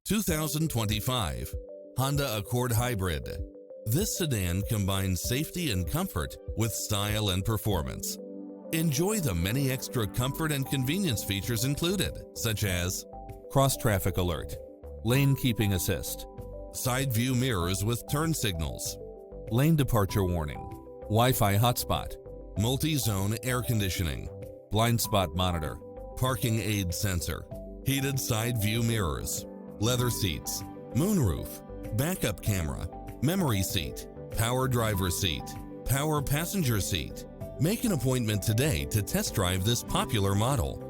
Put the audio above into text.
2025 Honda Accord Hybrid. This sedan combines safety and comfort with style and performance. Enjoy the many extra comfort and convenience features included, such as cross-traffic alert, lane keeping assist, side view mirrors with turn signals, lane departure warning, Wi-Fi hotspot, multi-zone air conditioning, blind spot monitor, parking aid sensor, heated side view mirrors, leather seats, moonroof, backup camera, memory seat, power driver seat, power passenger seat. Make an appointment today to test drive this popular model.